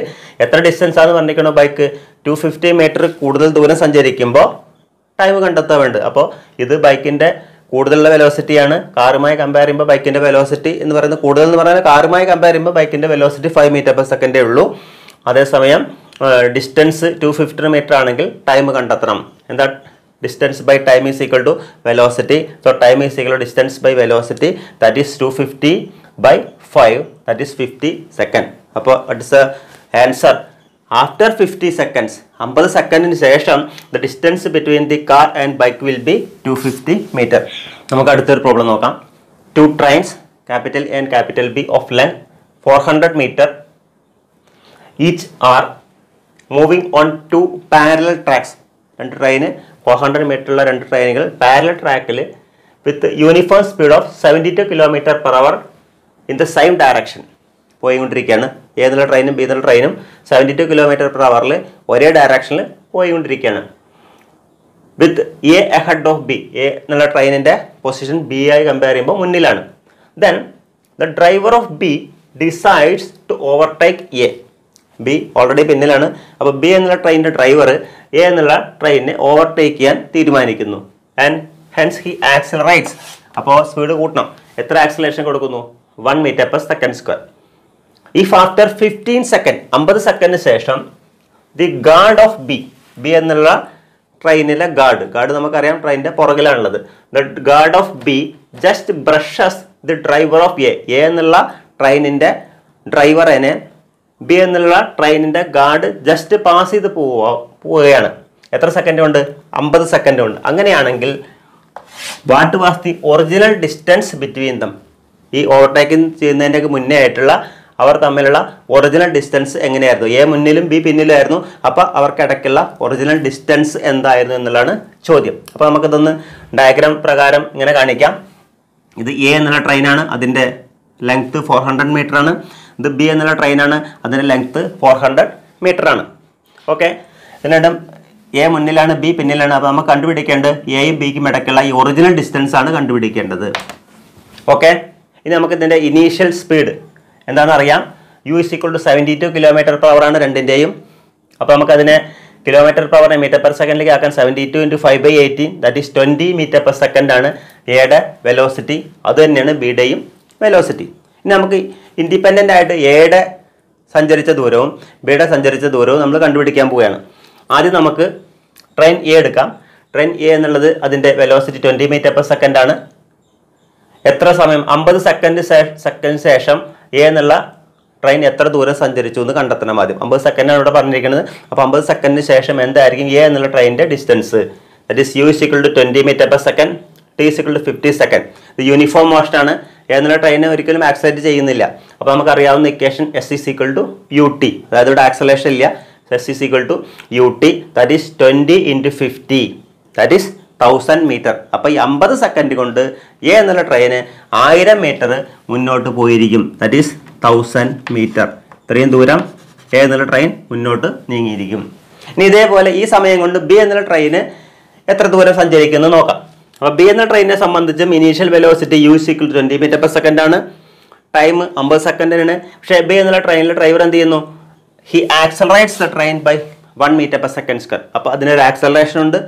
Speaker 1: എത്ര ഡിസ്റ്റൻസ് ആണെന്ന് പറഞ്ഞിരിക്കണോ, ബൈക്ക് 250 meter കൂടുതൽ ദൂരം സഞ്ചരിക്കുമ്പോൾ ടൈം കണ്ടെത്താൻ വേണ്ടത്. അപ്പോൾ ഇത് ബൈക്കിൻ്റെ കൂടുതലുള്ള വെലോസിറ്റിയാണ്. കാറുമായി കമ്പയർ ചെയ്യുമ്പോൾ ബൈക്കിൻ്റെ വെലോസിറ്റി എന്ന് പറയുന്നത് കൂടുതൽ എന്ന് പറഞ്ഞാൽ കാറുമായി കമ്പയർ ചെയ്യുമ്പോൾ ബൈക്കിൻ്റെ വെലോസിറ്റി 5 മീറ്റർ പെർ സെക്കൻഡേ ഉള്ളൂ. അതേസമയം ഡിസ്റ്റൻസ് 250 മീറ്റർ ആണെങ്കിൽ ടൈം കണ്ടെത്തണം. എന്താ distance by time is equal to velocity. So time is equal to distance by velocity, that is 250 by 5, that is 50 seconds. അപ്പോൾ it's a answer. After 50 seconds 50 സെക്കൻഡിന് ശേഷം the distance between the car and bike will be 250 metre. നമുക്ക് അടുത്തൊരു problem നോക്കാം. 2 trains capital A and capital B of length 400 meter each are moving on 2 parallel tracks. രണ്ട് train 400 മീറ്ററുള്ള രണ്ട് ട്രെയിനുകൾ parallel ട്രാക്കിൽ with uniform speed of 72 km/h in the same direction പോയിക്കൊണ്ടിരിക്കുകയാണ്. A എന്നുള്ള ട്രെയിനും ബി എന്നുള്ള ട്രെയിനും 72 km/h ഒരേ ഡയറക്ഷനിൽ പോയിക്കൊണ്ടിരിക്കുകയാണ്. With A ahead of B, A എന്നുള്ള ട്രെയിനിൻ്റെ പൊസിഷൻ ബി ആയി കമ്പയർ ചെയ്യുമ്പോൾ മുന്നിലാണ്. Then the driver of B decides to overtake A. B already പിന്നിലാണ്. അപ്പോൾ ബി എന്നുള്ള ട്രെയിനിൻ്റെ ഡ്രൈവർ എ എന്നുള്ള ട്രെയിനിനെ ഓവർടേക്ക് ചെയ്യാൻ തീരുമാനിക്കുന്നു. And hence he accelerates. അപ്പോൾ സ്പീഡ് കൂട്ടണം. എത്ര ആക്സിലറേഷൻ കൊടുക്കുന്നു? 1 meter per second square. If after 15 seconds 50 സെക്കൻഡിന് ശേഷം the guard of B, B എന്നുള്ള ട്രെയിനിലെ ഗാർഡ് നമുക്കറിയാം ട്രെയിനിൻ്റെ പുറകിലാണുള്ളത്. The guard of B just brushes the driver of A, A എന്നുള്ള ട്രെയിനിൻ്റെ ഡ്രൈവറിനെ ബി എന്നുള്ള ട്രെയിനിൻ്റെ ഗാർഡ് ജസ്റ്റ് പാസ് ചെയ്ത് പോവുകയാണ്. എത്ര സെക്കൻഡ് കൊണ്ട്? 50 സെക്കൻഡ് കൊണ്ട്. അങ്ങനെയാണെങ്കിൽ what was the original distance between them? ഈ ഓവർടേക്കിംഗ് ചെയ്യുന്നതിൻ്റെ മുന്നേ ആയിട്ടുള്ള അവർ തമ്മിലുള്ള ഒറിജിനൽ ഡിസ്റ്റൻസ് എങ്ങനെയായിരുന്നു? എ മുന്നിലും ബി പിന്നിലായിരുന്നു. അപ്പോൾ അവർക്കിടയ്ക്കുള്ള ഒറിജിനൽ ഡിസ്റ്റൻസ് എന്തായിരുന്നു എന്നുള്ളതാണ് ചോദ്യം. അപ്പോൾ നമുക്കിതൊന്ന് ഡയഗ്രാം പ്രകാരം ഇങ്ങനെ കാണിക്കാം. ഇത് എ എന്നുള്ള ട്രെയിനാണ്, അതിൻ്റെ ലെങ്ത്ത് 400 മീറ്റർ ആണ്. ഇത് ബി എന്നുള്ള ട്രെയിനാണ്, അതിൻ്റെ ലെങ്ത്ത് 400 മീറ്റർ ആണ്. ഓക്കെ, ഇതിനിടം എ മുന്നിലാണ്, ബി പിന്നിലാണ്. അപ്പോൾ നമ്മൾ കണ്ടുപിടിക്കേണ്ടത് എയും ബിക്കും ഇടയ്ക്കുള്ള ഈ ഒറിജിനൽ ഡിസ്റ്റൻസ് ആണ് കണ്ടുപിടിക്കേണ്ടത്. ഓക്കെ, ഇനി നമുക്ക് ഇതിൻ്റെ ഇനീഷ്യൽ സ്പീഡ് എന്താണെന്ന് അറിയാം. U is equal to 72 km/h ആണ് രണ്ടിൻ്റെയും. അപ്പോൾ നമുക്കതിനെ km/h മീറ്റർ പെർ സെക്കൻഡിലേക്ക് ആക്കാൻ 72 × 5/18 that is 20 metre per second ആണ് എയുടെ വെലോസിറ്റി. അത് തന്നെയാണ് ബിയുടെയും വെലോസിറ്റി. ഇനി നമുക്ക് ഇൻഡിപെൻഡൻ്റ് ആയിട്ട് എയുടെ സഞ്ചരിച്ച ദൂരവും ബിയുടെ സഞ്ചരിച്ച ദൂരവും നമ്മൾ കണ്ടുപിടിക്കാൻ പോവുകയാണ്. ആദ്യം നമുക്ക് ട്രെയിൻ എ എടുക്കാം. ട്രെയിൻ എ എന്നുള്ളത് അതിൻ്റെ വെലോസിറ്റി 20 മീറ്റർ പെർ സെക്കൻഡ് ആണ്. എത്ര സമയം? 50 സെക്കൻഡ് ശേഷം എ എന്നുള്ള ട്രെയിൻ എത്ര ദൂരം സഞ്ചരിച്ചു എന്ന് കണ്ടെത്തണം ആദ്യം. 50 സെക്കൻഡാണ് ഇവിടെ പറഞ്ഞിരിക്കുന്നത്. അപ്പോൾ 50 സെക്കൻഡിന് ശേഷം എന്തായിരിക്കും എ എന്നുള്ള ട്രെയിനിൻ്റെ ഡിസ്റ്റൻസ്? That is U is equal to 20 metre per second, T is equal to 50 second. ഇത് യൂണിഫോം മോഷനാണ്. എ എന്നുള്ള ട്രെയിന് ഒരിക്കലും ആക്സിലറേറ്റ് ചെയ്യുന്നില്ല. അപ്പോൾ നമുക്കറിയാവുന്ന equation S is equal to U T, അതായത് ഇവിടെ ആക്സിലറേഷൻ ഇല്ല. S is equal to U T, that is 20 × 50, that is 1000 metre. അപ്പോൾ ഈ 50 സെക്കൻഡ് കൊണ്ട് എ എന്നുള്ള ട്രെയിന് 1000 മീറ്റർ മുന്നോട്ട് പോയിരിക്കും. That is 1000 metre. ഇത്രയും ദൂരം എ എന്നുള്ള ട്രെയിൻ മുന്നോട്ട് നീങ്ങിയിരിക്കും. ഇനി ഇതേപോലെ ഈ സമയം കൊണ്ട് ബി എന്നുള്ള ട്രെയിന് എത്ര ദൂരം സഞ്ചരിക്കുന്നത് നോക്കാം. അപ്പോൾ ബി എന്ന ട്രെയിനിനെ സംബന്ധിച്ചും initial velocity u is equal to 20 metre per second ആണ്. ടൈം 50 സെക്കൻഡിനാണ്. പക്ഷേ ബി എന്നുള്ള ട്രെയിനിലെ ഡ്രൈവർ എന്ത് ചെയ്യുന്നു? He accelerates the train by 1 metre per second square. അപ്പോൾ അതിനൊരു ആക്സലറേഷൻ ഉണ്ട്.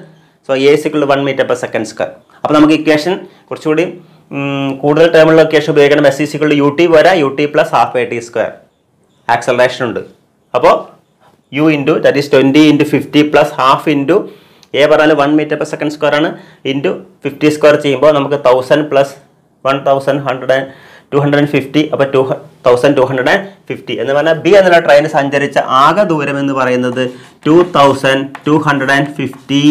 Speaker 1: So a is equal to 1 metre per second square. അപ്പോൾ നമുക്ക് ഇക്വേഷൻ കുറച്ചുകൂടി കൂടുതൽ ടേമുള്ള ഇക്വേഷൻ ഉപയോഗിക്കണം. S is equal to U t പോരാ, u t plus half a T square. Acceleration ഉണ്ട്. അപ്പോൾ U into that is 20 × 50 plus half into A പറഞ്ഞാൽ 1 മീറ്റർ പെർ സെക്കൻഡ് സ്ക്വയർ ആണ്, ഇൻറ്റു 50 സ്ക്വയർ ചെയ്യുമ്പോൾ നമുക്ക് 1000 പ്ലസ് 250. അപ്പോൾ 2250 എന്ന് പറഞ്ഞാൽ ബി എന്നുള്ള ട്രെയിൻ സഞ്ചരിച്ച ആകെ ദൂരം എന്ന് പറയുന്നത് 2250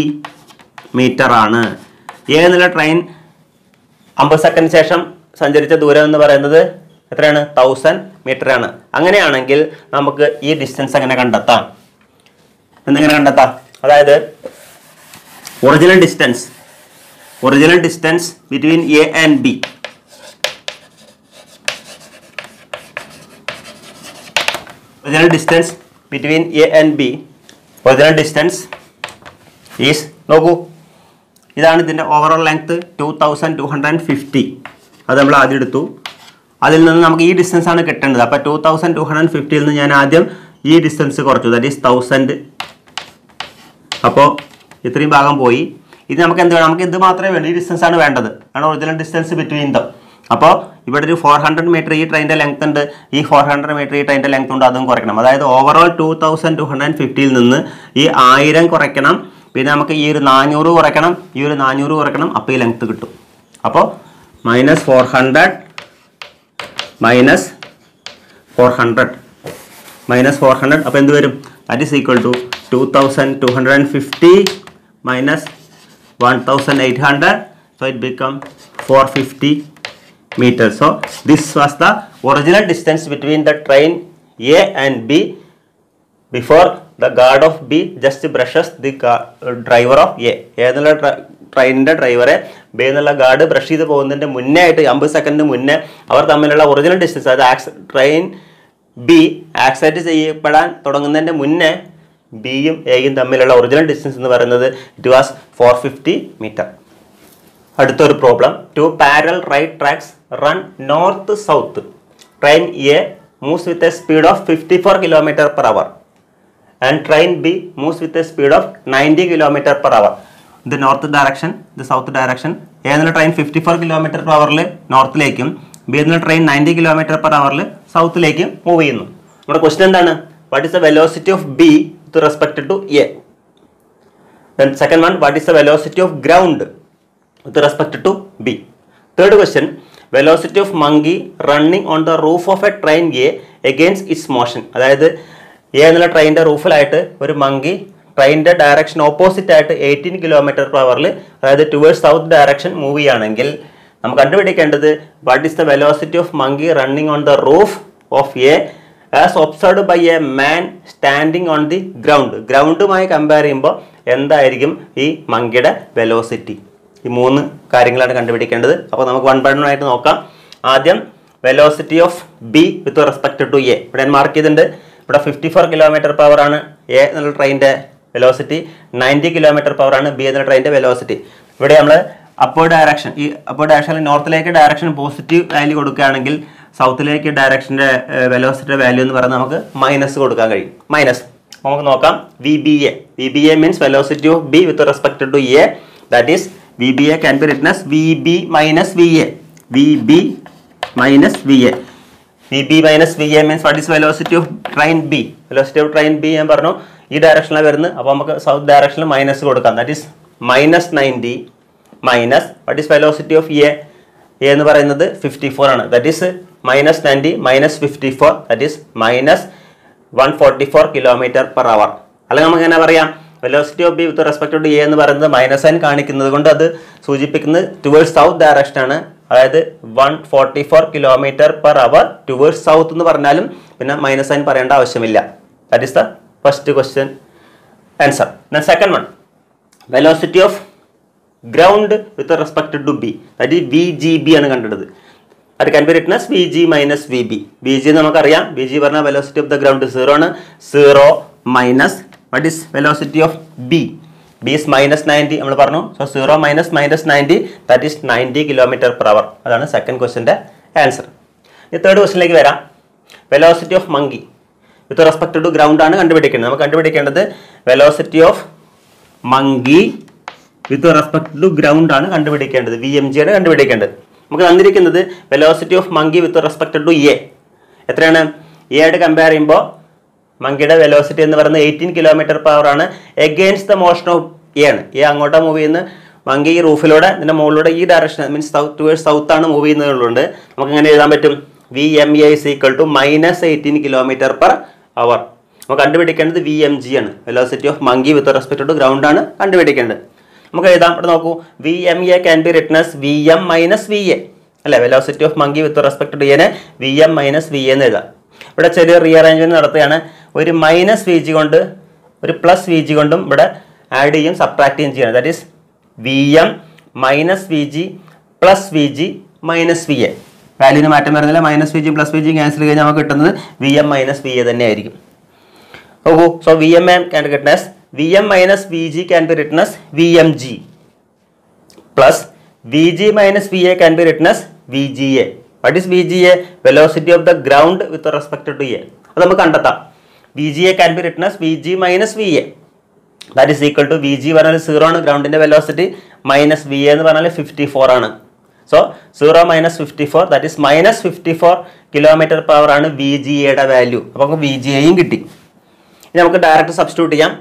Speaker 1: മീറ്റർ ആണ്. എ എന്നുള്ള ട്രെയിൻ 50 സെക്കൻഡ് ശേഷം സഞ്ചരിച്ച ദൂരം എന്ന് പറയുന്നത് എത്രയാണ്? 1000 മീറ്റർ ആണ്. അങ്ങനെയാണെങ്കിൽ നമുക്ക് ഈ ഡിസ്റ്റൻസ് എങ്ങനെ കണ്ടെത്താം? എന്തെങ്ങനെ കണ്ടെത്താം? അതായത് original distance between A and B. Original distance between A and B. Original distance is, നോക്കൂ, ഇതാണ് ഇതിൻ്റെ ഓവറോൾ ലെങ്ത് 2250. അത് നമ്മൾ ആദ്യം എടുത്തു. അതിൽ നിന്ന് നമുക്ക് ഈ ഡിസ്റ്റൻസ് ആണ് കിട്ടേണ്ടത്. അപ്പോൾ 2250 നിന്ന് ഞാൻ ആദ്യം ഈ ഡിസ്റ്റൻസ് കുറച്ചു, ദാറ്റ് ഈസ് 1000. അപ്പോൾ ഇത്രയും ഭാഗം പോയി. ഇത് നമുക്ക് എന്ത് വേണം, നമുക്ക് ഇത് മാത്രമേ വേണ്ടൂ, ഈ ഡിസ്റ്റൻസ് ആണ് വേണ്ടത്, ആണ് ഒറിജിനൽ ഡിസ്റ്റൻസ് ബിറ്റ്വീൻ ദം. അപ്പോൾ ഇവിടെ ഒരു 400 മീറ്റർ ഈ ട്രെയിനിൻ്റെ ലെങ്ത് ഉണ്ട്, ഈ 400 മീറ്റർ ഈ ട്രെയിനിൻ്റെ ലെങ്ത് ഉണ്ട്, അതും കുറയ്ക്കണം. അതായത് ഓവറോൾ 2250 നിന്ന് ഈ 1000 കുറയ്ക്കണം, പിന്നെ നമുക്ക് ഈ ഒരു 400 കുറയ്ക്കണം, ഈ ഒരു 400 കുറയ്ക്കണം, അപ്പോൾ ഈ ലെങ്ത് കിട്ടും. അപ്പോൾ -400 -400 അപ്പോൾ എന്ത് വരും? That is equal to 2250 -1800. So it become 450 meters. So this was the original distance between the train A and B before the guard of B just brushes the driver of A. ഏതെന്നുള്ള ട്രെയിനിൻ്റെ ഡ്രൈവറെ B എന്നുള്ള guard brush ചെയ്ത് പോകുന്നതിൻ്റെ മുന്നേ ആയിട്ട് 50 second മുന്നേ അവർ തമ്മിലുള്ള original distance, അതായത് ട്രെയിൻ ബി ആക്സിലേറ്റ് ചെയ്യപ്പെടാൻ തുടങ്ങുന്നതിൻ്റെ മുന്നേ ബിയും എയും തമ്മിലുള്ള ഒറിജിനൽ ഡിസ്റ്റൻസ് എന്ന് പറയുന്നത് ഇറ്റ് വാസ് 450 മീറ്റർ. അടുത്തൊരു problem. 2 parallel rail tracks run north south. Train A moves with a speed of 54 km/h and train B moves with a speed of 90 km/h. The north direction, the south direction. A എന്നുള്ള train 54 km/h നോർത്തിലേക്കും B എന്നുള്ള train 90 km/h സൗത്തിലേക്കും move ചെയ്യുന്നു. നമ്മുടെ question എന്താണ്? What is the velocity of B with respect to A? Then second one, what is the velocity of ground with respect to B? Third question, velocity of monkey running on the roof of a train A against its motion. അതായത് A എന്നുള്ള ട്രെയിനിൻ്റെ റൂഫിലായിട്ട് ഒരു monkey ട്രെയിനിൻ്റെ direction opposite ആയിട്ട് 18 km/h അതായത് towards south direction move ചെയ്യുകയാണെങ്കിൽ നമുക്ക് കണ്ടുപിടിക്കേണ്ടത് what is the velocity of monkey running on the roof of A as observed by a man standing on the ground. ഗ്രൗണ്ടുമായി കമ്പയർ ചെയ്യുമ്പോൾ എന്തായിരിക്കും ഈ മങ്കിയുടെ വെലോസിറ്റി? ഈ 3 കാര്യങ്ങളാണ് കണ്ടുപിടിക്കേണ്ടത്. അപ്പോൾ നമുക്ക് 1 by 1 ആയിട്ട് നോക്കാം. ആദ്യം velocity of B with respect to A. ഇവിടെ ഞാൻ മാർക്ക് ചെയ്തിട്ടുണ്ട്. ഇവിടെ 54 km/h ആണ് എ എന്നുള്ള ട്രെയിനിൻ്റെ വെലോസിറ്റി, 90 km/h ആണ് ബി എന്നുള്ള ട്രെയിനിൻ്റെ വെലോസിറ്റി. ഇവിടെ നമ്മൾ അപ്വേർഡ് ഡയറക്ഷൻ, ഈ അപ്വേർഡ് ഡയറക്ഷനിൽ നോർത്തിലേക്ക് ഡയറക്ഷൻ പോസിറ്റീവ് വാല്യൂ കൊടുക്കുകയാണെങ്കിൽ സൗത്തിലേക്ക് ഡയറക്ഷൻ്റെ വെലോസിറ്റിയുടെ വാല്യൂ എന്ന് പറയുന്നത് നമുക്ക് മൈനസ് കൊടുക്കാൻ കഴിയും. മൈനസ് നമുക്ക് നോക്കാം. VBA. VBA means velocity of B with respect to A. That is VBA can be written as VB minus VA. VB minus VA. VB minus VA means what is velocity of train B? Velocity of train B ഞാൻ പറഞ്ഞു ഈ ഡയറക്ഷനിലാണ് വരുന്നത്. അപ്പോൾ നമുക്ക് south ഡയറക്ഷനിൽ minus കൊടുക്കാം. That is -90 minus what is velocity of A? A എന്ന് പറയുന്നത് 54 ആണ്. That is -90 minus 54, that is -144 km/h. അല്ലെങ്കിൽ നമുക്ക് എങ്ങനെ പറയാം? Velocity of B with respect to A എന്ന് പറയുന്നത് മൈനസ് സൈൻ കാണിക്കുന്നത് കൊണ്ട് അത് സൂചിപ്പിക്കുന്നത് ടുവേഴ്സ് സൗത്ത് ഡയറക്ഷൻ ആണ്. അതായത് 144 km/h ടുവേഴ്സ് സൗത്ത് എന്ന് പറഞ്ഞാലും പിന്നെ മൈനസ് സൈൻ പറയേണ്ട ആവശ്യമില്ല. That is the first question answer. Then second one, velocity of ground with respect to B, that is VGB ആണ് കണ്ടിട്ടത്. അത് can be written as VG minus VB. VG നമുക്കറിയാം, VG പറഞ്ഞാൽ velocity of the ground 0 ആണ്. 0 minus what is velocity of B? B is -90 നമ്മൾ പറഞ്ഞു. So 0 minus -90, that is 90 km/h. അതാണ് second ക്വസ്റ്റ്യൻ്റെ answer. ഈ തേർഡ് ക്വസ്റ്റ്യനിലേക്ക് വരാം. Velocity of monkey with respect to ground ആണ് കണ്ടുപിടിക്കേണ്ടത്. നമുക്ക് കണ്ടുപിടിക്കേണ്ടത് velocity of monkey with respect to ground ആണ് കണ്ടുപിടിക്കേണ്ടത്. VMG ആണ് കണ്ടുപിടിക്കേണ്ടത്. നമുക്ക് തന്നിരിക്കുന്നത് velocity of monkey with respect to A എത്രയാണ്? എ ആയിട്ട് കമ്പയർ ചെയ്യുമ്പോൾ മങ്കിയുടെ വെലോസിറ്റി എന്ന് പറയുന്നത് 18 km/h ആണ്. Against the motion of A ആണ്. എ അങ്ങോട്ടാണ് മൂവ് ചെയ്യുന്നത്. മങ്കി ഈ റൂഫിലൂടെ ഇതിൻ്റെ മുകളിലൂടെ ഈ ഡയറക്ഷൻ മീൻസ് ടുവേഴ്സ് സൗത്ത് ആണ് മൂവ് ചെയ്യുന്നതുകൊണ്ട് നമുക്ക് എങ്ങനെ എഴുതാൻ പറ്റും? VMA is equal to -18 km/h. നമുക്ക് കണ്ടുപിടിക്കേണ്ടത് VMG ആണ്. Velocity of monkey with respect to ground ആണ് കണ്ടുപിടിക്കേണ്ടത്. നമുക്ക് എഴുതാം. ഇവിടെ നോക്കൂ, VMA can be written as VM minus VA അല്ലേ? Velocity of monkey with respect to എനെ VM minus VA എന്ന് എഴുതാം. ഇവിടെ ചെറിയ റീഅറേഞ്ച്മെന്റ് നടത്തുകയാണ്. ഒരു -VG കൊണ്ട് ഒരു +VG കൊണ്ടും ഇവിടെ ആഡ് ചെയ്യും സബ്ട്രാക്ട് ചെയ്യും ചെയ്യണം. That is VM minus VG plus VG minus VA. വാല്യൂവിന് മാറ്റം വരുന്നില്ല. -VG +VG ക്യാൻസൽ കഴിഞ്ഞാൽ നമുക്ക് കിട്ടുന്നത് VM minus VA തന്നെ ആയിരിക്കും. ഓഹോ, so VMA can be written as VM minus VG can be written as VMG plus VG minus VA can be written as VGA. What is VGA? Velocity of the ground with respect to A. അത് നമുക്ക് കണ്ടെത്താം. VGA can be written as VG minus VA. That is equal to V G പറഞ്ഞാൽ 0 ആണ്, ഗ്രൗണ്ടിൻ്റെ velocity minus V A എന്ന് പറഞ്ഞാൽ 54 ആണ്. So 0 minus 54 that is minus 54 kilometre per ആണ് വി ജി എയുടെ വാല്യൂ. അപ്പോൾ നമുക്ക് വി ജി എയും കിട്ടി. ഇനി നമുക്ക് ഡയറക്റ്റ് സബ്സ്റ്റിറ്റ്യൂട്ട് ചെയ്യാം.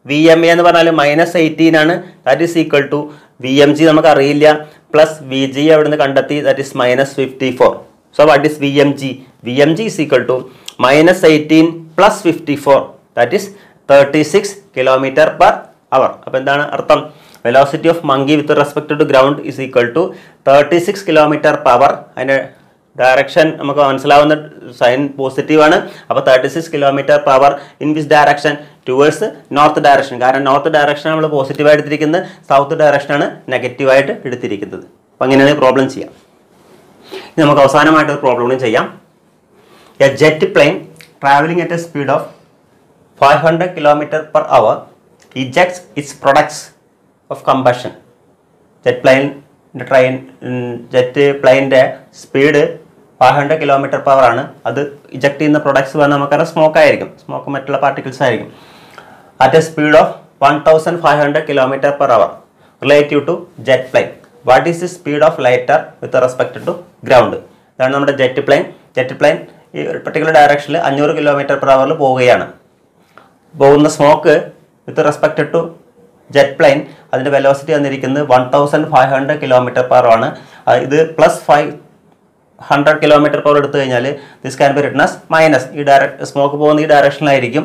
Speaker 1: വി എം എ എന്ന് പറഞ്ഞാൽ മൈനസ് 18 ആണ്, that is equal to V M G നമുക്ക് അറിയില്ല, പ്ലസ് വി ജി അവിടെ നിന്ന് കണ്ടെത്തി, that is minus 54. So what is V M G? V M G is equal to minus 18 plus 54 that is 36 kilometre per hour. അപ്പോൾ എന്താണ് അർത്ഥം? Velocity of monkey with respect to ground is equal to 36 kilometre per hour. അതിൻ്റെ direction നമുക്ക് മനസ്സിലാവുന്ന sign positive ആണ്. അപ്പോൾ 36 kilometre per hour in which direction? Towards north direction. കാരണം north direction നമ്മൾ പോസിറ്റീവായിട്ട് എടുത്തിരിക്കുന്നത്, സൗത്ത് ഡയറക്ഷനാണ് നെഗറ്റീവായിട്ട് എടുത്തിരിക്കുന്നത്. അപ്പോൾ അങ്ങനെയാണ് പ്രോബ്ലം ചെയ്യാം. ഇനി നമുക്ക് അവസാനമായിട്ട് പ്രോബ്ലം ചെയ്യാം. A jet plane travelling at a speed of 500 kilometre per hour ejects its products of combustion. Jet പ്ലെയിൻ്റെ സ്പീഡ് 500 കിലോമീറ്റർ പെർ ആണ്. അത് ഇജക്ട് ചെയ്യുന്ന പ്രൊഡക്ട്സ് പറഞ്ഞാൽ നമുക്കറിയാം സ്മോക്ക് ആയിരിക്കും, സ്മോക്ക് മറ്റുള്ള പാർട്ടിക്കിൾസ് ആയിരിക്കും. At a speed of 1500 kilometre per hour relative to jet plane. What is the speed of lighter with respect to ground? ഇതാണ് നമ്മുടെ ജെറ്റ് പ്ലെയിൻ. ജെറ്റ് പ്ലെയിൻ ഈ ഒരു പർട്ടിക്കുലർ ഡയറക്ഷനിൽ 500 കിലോമീറ്റർ പെർ അവറിൽ പോവുകയാണ്. പോകുന്ന smoke with respect to jet plane അതിൻ്റെ velocity വന്നിരിക്കുന്നത് 1500 കിലോമീറ്റർ പെർ ആണ്. ഇത് പ്ലസ് 500 കിലോമീറ്റർ പെർ എടുത്തു കഴിഞ്ഞാൽ this can be written as minus. ഈ സ്മോക്ക് പോകുന്ന ഈ ഡയറക്ഷനിലായിരിക്കും,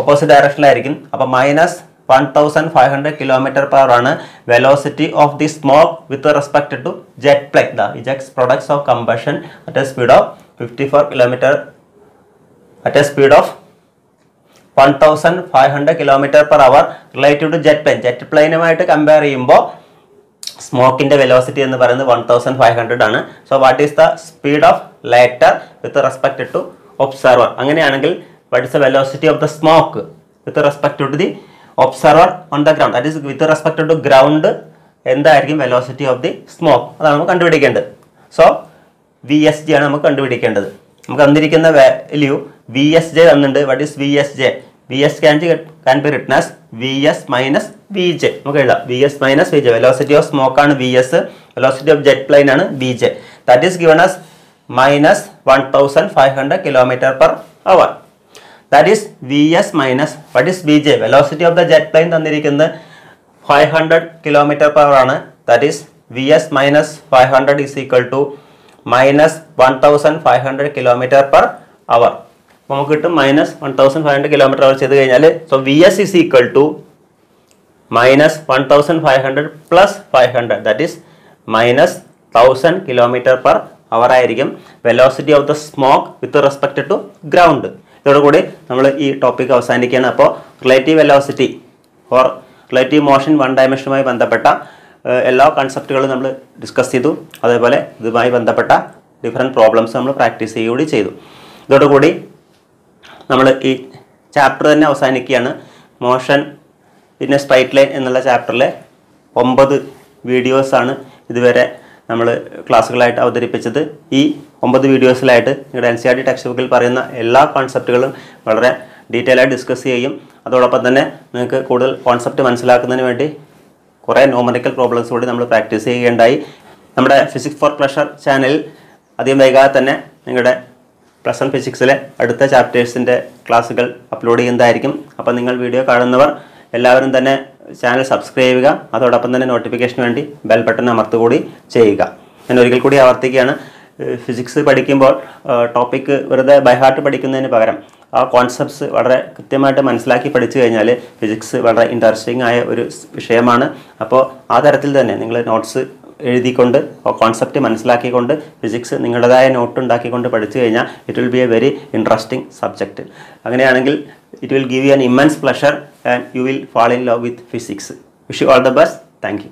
Speaker 1: ഓപ്പോസിറ്റ് ഡയറക്ഷനിലായിരിക്കും. അപ്പോൾ മൈനസ് 1500 കിലോമീറ്റർ പെർ ആണ് velocity of the smoke with respect to jet plane. The ejects products of combustion at a speed of 54 kilometre at a speed of 1500 kilometre per hour relative to jet plane. Jet പ്ലെയിനുമായിട്ട് compare ചെയ്യുമ്പോൾ സ്മോക്കിൻ്റെ velocity എന്ന് പറയുന്നത് 1500 ആണ്. So what is the speed of lighter with respect to observer? അങ്ങനെയാണെങ്കിൽ what is the velocity of the smoke with respect to the observer on the ground? That is with respect to ground എന്തായിരിക്കും velocity of the smoke? അതാണ് നമുക്ക് കണ്ടുപിടിക്കേണ്ടത്. So v S G ആണ് നമുക്ക് കണ്ടുപിടിക്കേണ്ടത്. നമുക്ക് തന്നിരിക്കുന്ന വാല്യൂ വി എസ് ജെ തന്നിട്ടുണ്ട്. What is v s j? V s can be written as v s minus v j. നമുക്ക് എഴുതാം v s minus v j. Velocity of smoke ആണ് v s, velocity of jet plane ആണ് v j. That is given as minus 1500 kilometre per hour. That is v s minus what is v j? Velocity of the jet plane തന്നിരിക്കുന്നത് 500 kilometre per hour ആണ്. That is v s minus 500 is equal to minus 1500 kilometre per hour. അപ്പോൾ നമുക്ക് കിട്ടും minus 1500 kilometre hour ചെയ്ത് കഴിഞ്ഞാൽ so v s is equal to minus 1500 plus 500 that is minus 1000 kilometre per hour ആയിരിക്കും velocity of the smoke with respect to ground. ഇതോടുകൂടി നമ്മൾ ഈ topic അവസാനിക്കുകയാണ്. അപ്പോൾ relative velocity or relative motion one ഡയമെൻഷനുമായി ബന്ധപ്പെട്ട എല്ലാ കൺസെപ്റ്റുകളും നമ്മൾ ഡിസ്കസ് ചെയ്തു. അതേപോലെ ഇതുമായി ബന്ധപ്പെട്ട ഡിഫറെൻറ്റ് പ്രോബ്ലംസ് നമ്മൾ പ്രാക്ടീസ് ചെയ്യുകയും ചെയ്തു. ഇതോടുകൂടി നമ്മൾ ഈ ചാപ്റ്റർ തന്നെ അവസാനിക്കുകയാണ്. Motion in A straight line എന്നുള്ള ചാപ്റ്ററിലെ 9 വീഡിയോസാണ് ഇതുവരെ നമ്മൾ ക്ലാസ്സുകളായിട്ട് അവതരിപ്പിച്ചത്. ഈ 9 വീഡിയോസിലായിട്ട് നിങ്ങളുടെ NCERT ടെക്സ്റ്റ് ബുക്കിൽ പറയുന്ന എല്ലാ കോൺസെപ്റ്റുകളും വളരെ ഡീറ്റെയിൽ ആയിട്ട് ഡിസ്കസ് ചെയ്യും. അതോടൊപ്പം തന്നെ നിങ്ങൾക്ക് കൂടുതൽ കോൺസെപ്റ്റ് മനസ്സിലാക്കുന്നതിന് വേണ്ടി കുറേ ന്യൂമറിക്കൽ പ്രോബ്ലംസ് കൂടി നമ്മൾ പ്രാക്ടീസ് ചെയ്യുകയുണ്ടായി. നമ്മുടെ ഫിസിക്സ് ഫോർ പ്ലഷർ ചാനലിൽ അധികം വൈകാതെ തന്നെ നിങ്ങളുടെ പ്ലസ് 1 ഫിസിക്സിലെ അടുത്ത ചാപ്റ്റേഴ്സിൻ്റെ ക്ലാസ്സുകൾ അപ്ലോഡ് ചെയ്യുന്നതായിരിക്കും. അപ്പോൾ നിങ്ങൾ വീഡിയോ കാണുന്നവർ എല്ലാവരും തന്നെ ചാനൽ സബ്സ്ക്രൈബ് ചെയ്യുക. അതോടൊപ്പം തന്നെ നോട്ടിഫിക്കേഷന് വേണ്ടി ബെൽ ബട്ടൺ അമർത്തുകൂടി ചെയ്യുക. ഞാൻ ഒരിക്കൽ കൂടി ആവർത്തിക്കുകയാണ്, ഫിസിക്സ് പഠിക്കുമ്പോൾ ടോപ്പിക്ക് വെറുതെ ബൈ ഹാർട്ട് പഠിക്കുന്നതിന് പകരം ആ കോൺസെപ്റ്റ്സ് വളരെ കൃത്യമായിട്ട് മനസ്സിലാക്കി പഠിച്ചു കഴിഞ്ഞാൽ ഫിസിക്സ് വളരെ ഇൻട്രസ്റ്റിംഗ് ആയ ഒരു വിഷയമാണ്. അപ്പോൾ ആ തരത്തിൽ തന്നെ നിങ്ങൾ നോട്ട്സ് എഴുതിക്കൊണ്ട് കോൺസെപ്റ്റ് മനസ്സിലാക്കിക്കൊണ്ട് ഫിസിക്സ് നിങ്ങളുടേതായ നോട്ട് ഉണ്ടാക്കിക്കൊണ്ട് പഠിച്ചു കഴിഞ്ഞാൽ it will be a very interesting subject. അങ്ങനെയാണെങ്കിൽ it will give you an immense pleasure and you will fall in love with physics. Wish you all the best. Thank U.